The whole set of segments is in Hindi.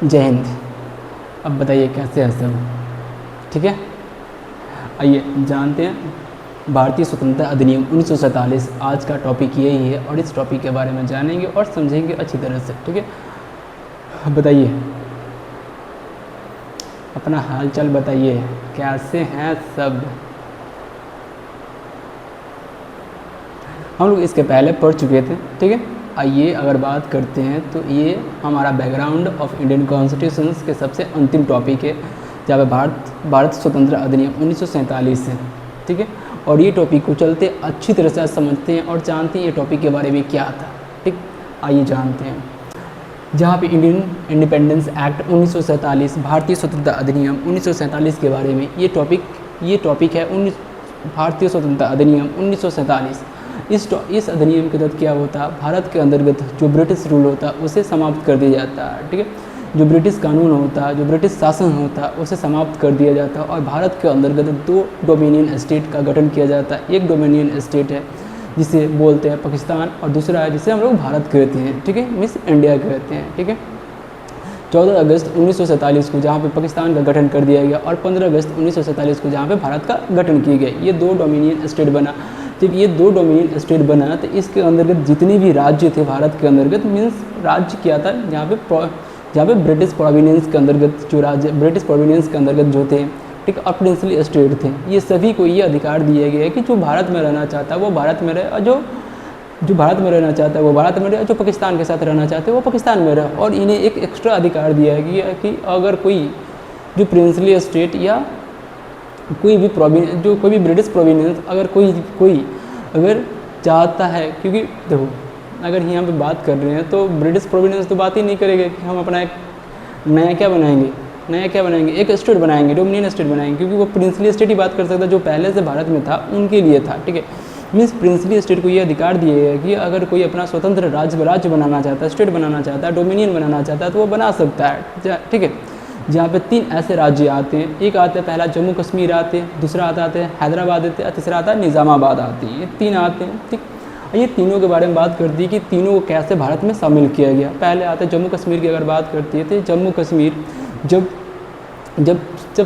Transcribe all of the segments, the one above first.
जय हिंद। अब बताइए कैसे हैं सब, ठीक है। आइए जानते हैं भारतीय स्वतंत्रता अधिनियम 1947। आज का टॉपिक यही है और इस टॉपिक के बारे में जानेंगे और समझेंगे अच्छी तरह से, ठीक है। अब बताइए, अपना हालचाल बताइए, कैसे हैं सब। हम लोग इसके पहले पढ़ चुके थे, ठीक है। आइए अगर बात करते हैं तो ये हमारा बैकग्राउंड ऑफ इंडियन कॉन्स्टिट्यूशंस के सबसे अंतिम टॉपिक है, जहाँ पे भारत स्वतंत्रता अधिनियम 1947 है, ठीक है। और ये टॉपिक को चलते अच्छी तरह से समझते हैं और जानते हैं ये टॉपिक के बारे में क्या था, ठीक। आइए जानते हैं। जहाँ पे इंडियन इंडिपेंडेंस एक्ट 1947, भारतीय स्वतंत्रता अधिनियम 1947 के बारे में ये टॉपिक है भारतीय स्वतंत्रता अधिनियम 1947। इस अधिनियम के तहत क्या होता है, भारत के अंतर्गत जो ब्रिटिश रूल होता है उसे समाप्त कर दिया जाता है, ठीक है। जो ब्रिटिश कानून होता है, जो ब्रिटिश शासन होता है उसे समाप्त कर दिया जाता है और भारत के अंतर्गत 2 डोमिनियन स्टेट का गठन किया जाता है। एक डोमिनियन स्टेट है जिसे बोलते हैं पाकिस्तान और दूसरा है जिसे हम लोग भारत कहते हैं, ठीक है, मीन्स इंडिया कहते हैं, ठीक है। 14 अगस्त 1947 को जहाँ पे पाकिस्तान का गठन कर दिया गया और 15 अगस्त 1947 को जहाँ पे भारत का गठन किया गया, ये 2 डोमिनियन स्टेट बना। जब ये 2 डोमिनियन स्टेट बना तो इसके अंतर्गत जितने भी राज्य थे भारत के अंतर्गत, मीन्स राज्य क्या था, जहाँ पे ब्रिटिश प्रोविनेंस के अंतर्गत जो राज्य ब्रिटिश प्रोविनेंस के अंतर्गत जो थे, ठीक, और प्रिंसली स्टेट थे, ये सभी को ये अधिकार दिया गया है कि जो भारत में रहना चाहता है वो भारत में रहे और जो भारत में रहना चाहता है वो भारत में रहे, जो पाकिस्तान के साथ रहना चाहते हैं वो पाकिस्तान में रहे। और इन्हें एक एक्स्ट्रा अधिकार दिया है कि अगर कोई जो प्रिंसली स्टेट या कोई भी ब्रिटिश प्रोविनेंस कोई अगर चाहता है, क्योंकि देखो अगर यहाँ पे बात कर रहे हैं तो ब्रिटिश प्रोविनेंस तो बात ही नहीं करेंगे कि हम अपना एक नया क्या बनाएंगे, एक स्टेट बनाएंगे, डोमिनियन स्टेट बनाएंगे, क्योंकि वो प्रिंसली स्टेट ही बात कर सकता है जो पहले से भारत में था उनके लिए था, ठीक है। मीन्स प्रिंसली स्टेट को ये अधिकार दिए गए कि अगर कोई अपना स्वतंत्र राज्य बनाना चाहता है, स्टेट बनाना चाहता है, डोमिनियन बनाना चाहता है तो वो बना सकता है, ठीक है। जहाँ पे 3 ऐसे राज्य आते हैं, एक आते हैं पहला जम्मू कश्मीर आते हैं, दूसरा आता है हैदराबाद आते हैं, तीसरा आता है निज़ामाबाद आते हैं। ये 3 आते हैं, ठीक। ये तीनों के बारे में बात करती है कि तीनों को कैसे भारत में शामिल किया गया। पहले आते हैं जम्मू कश्मीर की अगर बात करती है तो जम्मू कश्मीर जब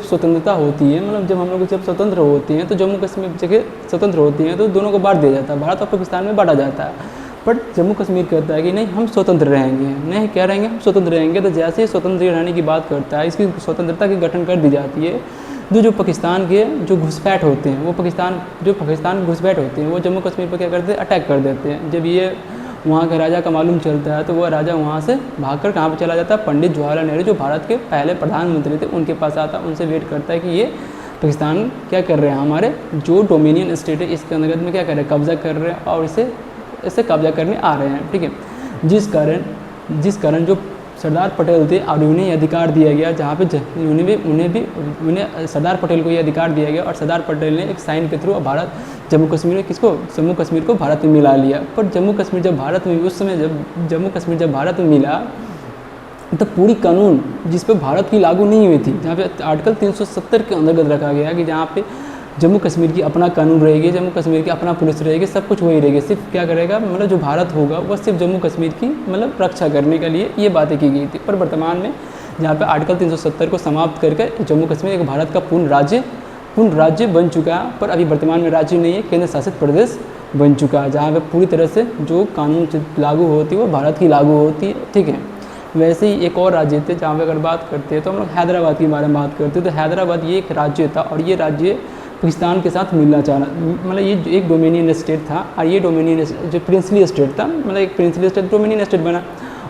स्वतंत्रता होती है, मतलब जब हम लोग जब स्वतंत्र होती हैं तो जम्मू कश्मीर जगह स्वतंत्र होती हैं तो दोनों को बांट दिया जाता है, भारत और पाकिस्तान में बांटा जाता है। बट जम्मू कश्मीर कहता है कि नहीं हम स्वतंत्र रहेंगे, नहीं क्या रहेंगे, हम स्वतंत्र रहेंगे। तो जैसे ही स्वतंत्र रहने की बात करता है, इसकी स्वतंत्रता की गठन कर दी जाती है। जो पाकिस्तान के जो घुसपैठ होते हैं, वो पाकिस्तान घुसपैठ होते हैं वो जम्मू कश्मीर पर क्या करते हैं, अटैक कर देते हैं। जब ये वहाँ के राजा का मालूम चलता है तो वह राजा वहाँ से भागकर कहाँ पे चला जाता है, पंडित जवाहरलाल नेहरू जो भारत के पहले प्रधानमंत्री थे उनके पास आता है, उनसे वेट करता है कि ये पाकिस्तान क्या कर रहे हैं, हमारे जो डोमिनियन स्टेट है इसके अंतर्गत में क्या कर रहे हैं, कब्जा कर रहे हैं और इसे कब्जा करने आ रहे हैं, ठीक है। जिस कारण जो सरदार पटेल थे और उन्हें अधिकार दिया गया, जहाँ पे उन्हें सरदार पटेल को ये अधिकार दिया गया और सरदार पटेल ने एक साइन के थ्रू जम्मू कश्मीर को भारत में मिला लिया। पर जम्मू कश्मीर जब भारत में मिला तो पूरी कानून जिस पे भारत की लागू नहीं हुई थी, जहाँ पे आर्टिकल 370 के अंतर्गत रखा गया कि जहाँ पे जम्मू कश्मीर की अपना कानून रहेगी, जम्मू कश्मीर की अपना पुलिस रहेगी, सब कुछ वही रहेगी। सिर्फ क्या करेगा, मतलब जो भारत होगा वह सिर्फ जम्मू कश्मीर की मतलब रक्षा करने के लिए ये बातें की गई थी। पर वर्तमान में जहाँ पे आर्टिकल 370 को समाप्त करके जम्मू कश्मीर एक भारत का पूर्ण राज्य बन चुका है। पर अभी वर्तमान में राज्य नहीं है, केंद्र शासित प्रदेश बन चुका है, जहाँ पे पूरी तरह से जो कानून लागू होती है वो भारत की लागू होती है, ठीक है। वैसे ही एक और राज्य थे जहाँ पे अगर बात करते हैं तो हम लोग हैदराबाद के बारे में बात करते हैं। तो हैदराबाद ये एक राज्य था और ये राज्य पाकिस्तान के साथ मिलना चाहना, मतलब ये एक डोमिनियन स्टेट था और ये डोमिनियन जो प्रिंसली स्टेट था, मतलब एक प्रिंसली स्टेट डोमिनियन स्टेट बना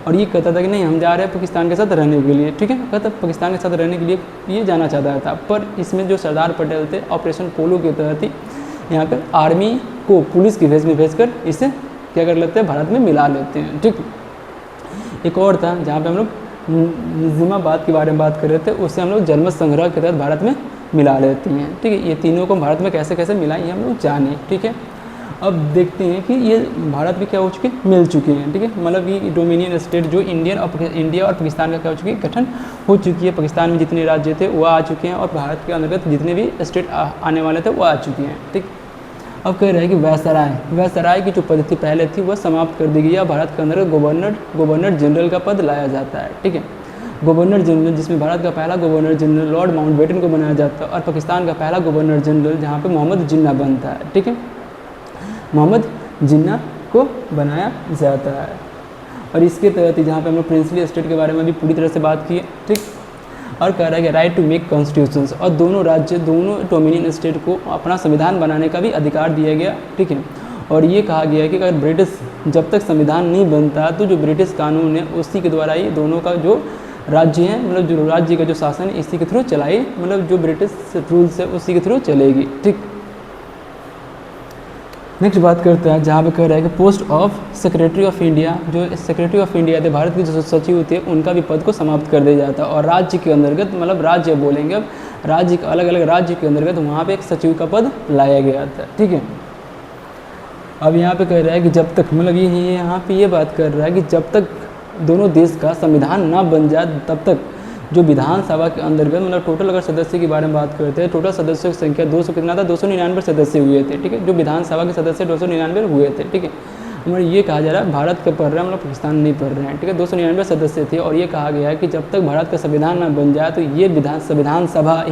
और ये कहता था कि नहीं हम जा रहे हैं पाकिस्तान के साथ रहने के लिए, ठीक है। कहता पाकिस्तान के साथ रहने के लिए ये जाना चाहता था। पर इसमें जो सरदार पटेल थे ऑपरेशन पोलो के तहत ही यहाँ पर आर्मी को पुलिस की भेज में भेजकर इसे क्या कर लेते हैं, भारत में मिला लेते हैं, ठीक। एक और था जहाँ पे हम लोग निज़ामाबाद के बारे में बात कर रहे थे, उससे हम लोग जन्म संग्रह के तहत भारत में मिला लेती हैं, ठीक है। ये तीनों को भारत में कैसे कैसे मिला ये हम लोग जाने, ठीक है। अब देखते हैं कि ये भारत में क्या हो चुके, मिल चुके हैं, ठीक है। मतलब ये डोमिनियन स्टेट जो इंडिया और पाकिस्तान का क्या हो चुकी है, गठन हो चुकी है। पाकिस्तान में जितने राज्य थे वो आ चुके हैं और भारत के अंतर्गत जितने भी स्टेट आने वाले थे वो आ चुके हैं, ठीक। अब कह रहे हैं कि वैसराय की जो पद्धति पहले थी वह समाप्त कर दी गई है। भारत के अंदर गवर्नर जनरल का पद लाया जाता है, ठीक है। गवर्नर जनरल, जिसमें भारत का पहला गवर्नर जनरल लॉर्ड माउंटबेटन को बनाया जाता है, और पाकिस्तान का पहला गवर्नर जनरल जहाँ पे मोहम्मद जिन्ना बनता है। ठीक है, मोहम्मद जिन्ना को बनाया जाता है। और इसके तहत जहाँ पे हम लोग प्रिंसली स्टेट के बारे में भी पूरी तरह से बात की है। ठीक, और कह रहा है कि राइट टू मेक कॉन्स्टिट्यूशंस, और दोनों राज्य, दोनों डोमिनियन स्टेट को अपना संविधान बनाने का भी अधिकार दिया गया। ठीक है, और ये कहा गया है कि अगर ब्रिटिश जब तक संविधान नहीं बनता तो जो ब्रिटिश कानून है उसी के द्वारा ही दोनों का जो राज्य है, मतलब जो राज्य का जो शासन है इसी के थ्रू चलाई, मतलब जो ब्रिटिश रूल्स है उसी के थ्रू चलेगी। ठीक, नेक्स्ट बात करते हैं जहाँ पे कह रहा है कि post of secretary of India, जो सेक्रेटरी ऑफ इंडिया थे, भारत की जो सचिव होती है उनका भी पद को समाप्त कर दिया जाता है। और राज्य के अंतर्गत, मतलब राज्य बोलेंगे अब, राज्य का अलग अलग राज्य के अंतर्गत वहाँ पे एक सचिव का पद लाया गया था। ठीक है, अब यहाँ पे कह रहा है कि जब तक, मतलब ये यहाँ पे ये बात कर रहा है कि जब तक दोनों देश का संविधान ना बन जाए तब तक जो विधानसभा के अंतर्गत, मतलब टोटल अगर सदस्य के बारे में बात करते हैं, टोटल सदस्यों की संख्या 200 कितना था, 299 सदस्य हुए थे। ठीक है, जो विधानसभा के सदस्य 299 हुए थे। ठीक है, मतलब ये कहा जा रहा है भारत का पढ़ रहा है, मतलब पाकिस्तान नहीं पढ़ रहे हैं। ठीक है, 299 सदस्य थे, और ये कहा गया है कि जब तक भारत का संविधान ना बन जाए तो ये विधानसभा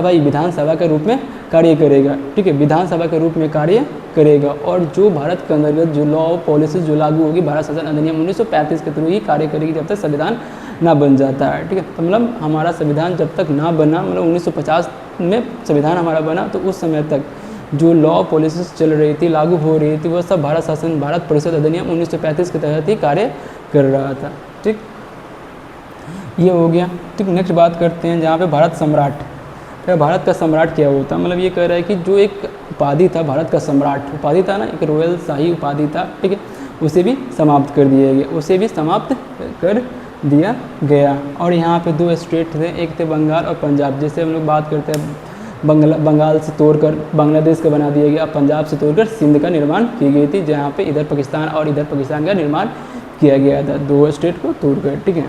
ही विधानसभा के रूप में कार्य करेगा। ठीक है, विधानसभा के रूप में कार्य करेगा, और जो भारत के अंतर्गत जो लॉ पॉलिसीज जो लागू होगी भारत शासन अधिनियम 1935 के थ्रू ही कार्य करेगी जब तक संविधान ना बन जाता है। ठीक है, तो मतलब हमारा संविधान जब तक ना बना, मतलब 1950 में संविधान हमारा बना, तो उस समय तक जो लॉ पॉलिसीज चल रही थी, लागू हो रही थी, वह सब भारत परिषद अधिनियम 1935 के तहत ही कार्य कर रहा था। ठीक, ये हो गया। ठीक, नेक्स्ट बात करते हैं जहाँ पे भारत सम्राट, क्या भारत का सम्राट क्या होता है, मतलब ये कह रहा है कि जो एक उपाधि था भारत का सम्राट, उपाधि था ना, एक रॉयल शाही उपाधि था। ठीक है, उसे भी समाप्त कर दिया गया, उसे भी समाप्त कर दिया गया। और यहाँ पे दो स्टेट थे, एक थे बंगाल और पंजाब। जैसे हम लोग बात करते हैं बंगाल से तोड़कर बांग्लादेश का बना दिया गया, पंजाब से तोड़कर सिंध का निर्माण की गई थी, जहाँ पे इधर पाकिस्तान और इधर पाकिस्तान का निर्माण किया गया था, दो स्टेट को तोड़कर। ठीक है,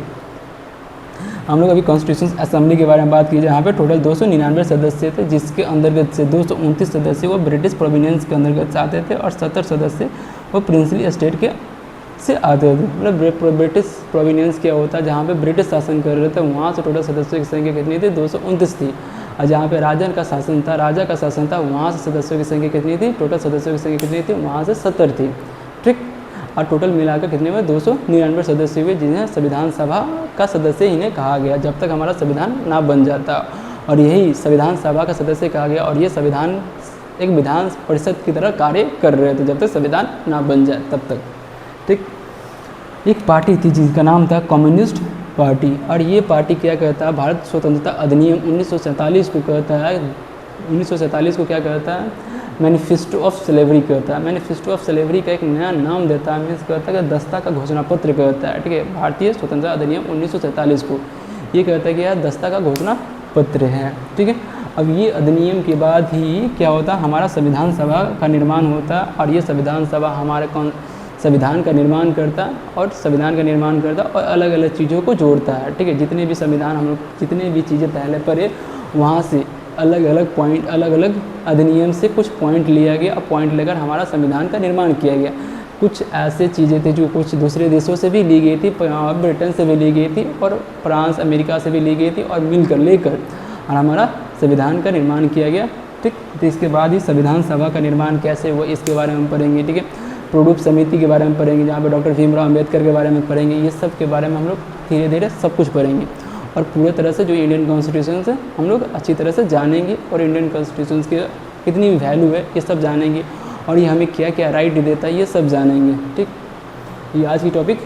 हम लोग अभी कॉन्स्टिट्यूशन असेंबली के बारे में बात की, जहाँ पे टोटल 299 सदस्य थे, जिसके अंतर्गत से 229 सदस्य वो ब्रिटिश प्रोविनेंस के अंतर्गत आते थे, और 70 सदस्य वो प्रिंसली स्टेट के से आते थे। मतलब ब्रिटिश प्रोविनेंस क्या होता है, जहाँ पे ब्रिटिश शासन कर रहे थे, वहाँ से टोटल सदस्यों की संख्या कितनी थी, 229 थी। और जहाँ पे राजा का शासन था, वहाँ से सदस्यों की संख्या कितनी थी, टोटल सदस्यों की संख्या कितनी थी, वहाँ से 70 थी। ठीक, और टोटल मिलाकर कितने हुए, 299 सदस्य हुए, जिन्हें संविधान सभा का सदस्य इन्हें कहा गया जब तक हमारा संविधान ना बन जाता। और यही संविधान सभा का सदस्य कहा गया, और ये संविधान एक विधान परिषद की तरह कार्य कर रहे थे जब तक संविधान ना बन जाए तब तक। ठीक, एक पार्टी थी जिसका नाम था कम्युनिस्ट पार्टी, और ये पार्टी क्या कहता है, भारत स्वतंत्रता अधिनियम 1947 को कहता है, 1947 को क्या कहता है, मैनिफेस्टो ऑफ स्लेवरी कहता है। मैनिफेस्टो ऑफ स्लेवरी का एक नया नाम देता है, मीन्स कहता है कि दस्ता का घोषणा पत्र कहता है। ठीक है, भारतीय स्वतंत्रता अधिनियम 1947 को ये कहता है कि यह दस्ता का घोषणा पत्र है। ठीक है, अब ये अधिनियम के बाद ही क्या होता, हमारा संविधान सभा का निर्माण होता, और ये संविधान सभा हमारे संविधान का निर्माण करता, और संविधान का निर्माण करता और अलग अलग चीज़ों को जोड़ता है। ठीक है, जितने भी संविधान हम लोग जितने भी चीज़ें पहले पढ़े, वहाँ से अलग अलग पॉइंट, अलग अलग अधिनियम से कुछ पॉइंट लिया गया, और पॉइंट लेकर हमारा संविधान का निर्माण किया गया। कुछ ऐसे चीज़ें थी जो कुछ दूसरे देशों से भी ली गई थी, ब्रिटेन से भी ली गई थी, और फ्रांस अमेरिका से भी ली गई थी, और मिलकर लेकर और हमारा संविधान का निर्माण किया गया। ठीक, तो इसके बाद ही संविधान सभा का निर्माण कैसे हुआ इसके बारे में हम पढ़ेंगे। ठीक है, प्रोडूप समिति के बारे में पढ़ेंगे, जहाँ पे डॉक्टर भीमराव अम्बेडकर के बारे में पढ़ेंगे। ये सब के बारे में हम लोग धीरे धीरे सब कुछ पढ़ेंगे, और पूरे तरह से जो इंडियन कॉन्स्टिट्यूशन है हम लोग अच्छी तरह से जानेंगे, और इंडियन कॉन्स्टिट्यूशन की कितनी वैल्यू है ये सब जानेंगे, और ये हमें क्या क्या राइट देता है ये सब जानेंगे। ठीक, ये आज की टॉपिक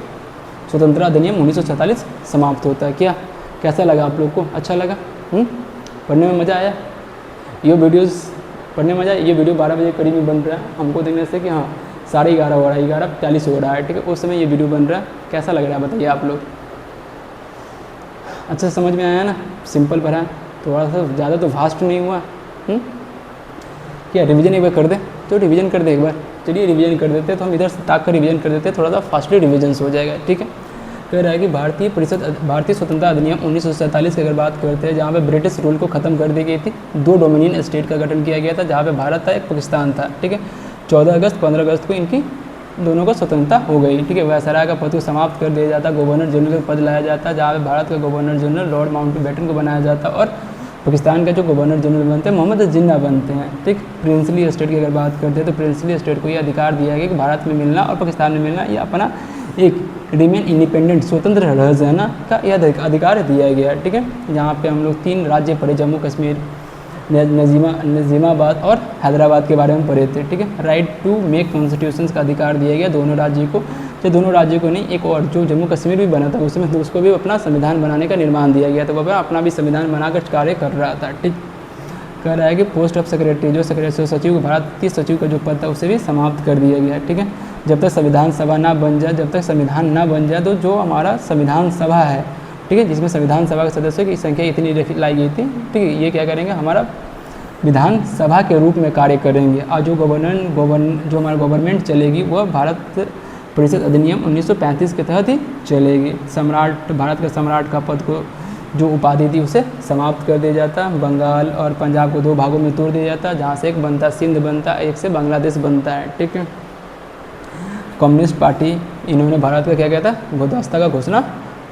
स्वतंत्रता अधिनियम 1947 समाप्त होता है। क्या कैसा लगा आप लोग को, अच्छा लगा? पढ़ने में मज़ा आया? ये वीडियोज़ पढ़ने में मज़ा आया? ये वीडियो 12 बजे करीब में बन रहा है, हमको देखने से कि हाँ 11:30 हो रहा है, 11:40 हो रहा है। ठीक है, उस समय ये वीडियो बन रहा है। कैसा लग रहा है बताइए आप लोग? अच्छा समझ में आया ना? सिंपल पढ़ा, थोड़ा सा ज़्यादा तो फास्ट नहीं हुआ। क्या रिवीजन एक बार कर दे? तो रिवीजन कर दे एक बार। चलिए रिवीजन कर देते, तो हम इधर से ताक कर रिवीजन कर देते, थोड़ा सा फास्टली रिवीजन हो जाएगा। ठीक है, कह रहा है कि भारतीय स्वतंत्रता अधिनियम 1947 की अगर बात करते हैं, जहाँ पे ब्रिटिश रूल को ख़त्म कर दी गई थी, 2 डोमिनियन स्टेट का गठन किया गया था, जहाँ पे भारत था, एक पाकिस्तान था। ठीक है, 14 अगस्त 15 अगस्त को इनकी दोनों को स्वतंत्रता हो गई, ठीक है। वायसराय का पद को समाप्त कर दिया जाता, गवर्नर जनरल का पद लाया जाता, जहाँ पे भारत का गवर्नर जनरल लॉर्ड माउंटबेटन को बनाया जाता और पाकिस्तान का जो गवर्नर जनरल बनते हैं मोहम्मद जिन्ना बनते हैं, ठीक। प्रिंसली स्टेट की अगर बात करते हैं तो प्रिंसली स्टेट को ये अधिकार दिया गया कि भारत में मिलना और पाकिस्तान में मिलना, ये अपना एक रिमेन इंडिपेंडेंट स्वतंत्र रह जाना का यह अधिकार दिया गया, ठीक है। यहाँ पे हम लोग 3 राज्य पढ़े, जम्मू कश्मीर, नजीमाबाद और हैदराबाद के बारे में पढ़े थे, ठीक है। राइट टू मेक कॉन्स्टिट्यूशंस का अधिकार दिया गया दोनों राज्यों को, जो दोनों राज्यों को नहीं, एक और जो जम्मू कश्मीर भी बना था उसमें, तो उसको भी अपना संविधान बनाने का निर्माण दिया गया, तो वह अपना भी संविधान बनाकर कार्य कर रहा था, ठीक। कह रहा है कि पोस्ट ऑफ सेक्रेटरी, जो सेक्रेटरी सचिव, भारतीय सचिव का जो पद था उसे भी समाप्त कर दिया गया, ठीक है। जब तक संविधान सभा ना बन जाए, जब तक संविधान ना बन जाए, तो जो हमारा संविधान सभा है, ठीक है, जिसमें संविधान सभा के सदस्यों की संख्या इतनी लाई गई थी, ठीक है, ये क्या करेंगे, हमारा विधान सभा के रूप में कार्य करेंगे। और जो जो हमारा गवर्नमेंट चलेगी वह भारत परिषद अधिनियम 1935 के तहत ही चलेगी। सम्राट, भारत के सम्राट का पद को जो उपाधि थी उसे समाप्त कर दिया जाता। बंगाल और पंजाब को 2 भागों में तोड़ दिया जाता, जहाँ से एक बनता सिंध बनता, एक से बांग्लादेश बनता है, ठीक है। कम्युनिस्ट पार्टी, इन्होंने भारत का क्या कहता है, भूदास्ता का घोषणा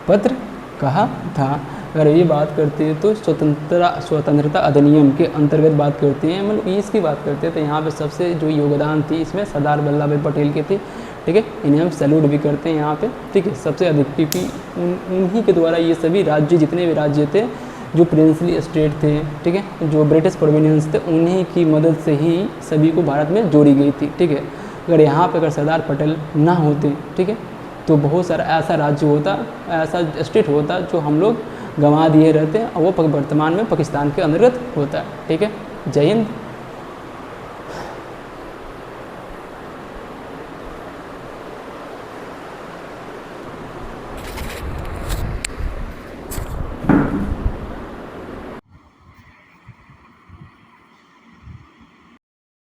पत्र कहा था। अगर ये बात करते हैं तो स्वतंत्रता अधिनियम के अंतर्गत बात करते हैं, मतलब इसकी बात करते हैं, तो यहाँ पे सबसे जो योगदान थी इसमें सरदार वल्लभ भाई पटेल की थी, ठीक है। इन्हें हम सैल्यूट भी करते हैं यहाँ पे, ठीक है। सबसे अधिक क्योंकि उन्हीं के द्वारा ये सभी राज्य, जितने भी राज्य थे जो प्रिंसली स्टेट थे, ठीक है, जो ब्रिटिश प्रोविनियंस थे, उन्हीं की मदद से ही सभी को भारत में जोड़ी गई थी, ठीक है। अगर यहाँ पे अगर सरदार पटेल ना होते, ठीक है, तो बहुत सारा ऐसा राज्य होता, ऐसा स्टेट होता जो हम लोग गंवा दिए रहते हैं, और वो वर्तमान में पाकिस्तान के अंतर्गत होता है, ठीक है। जय हिंद।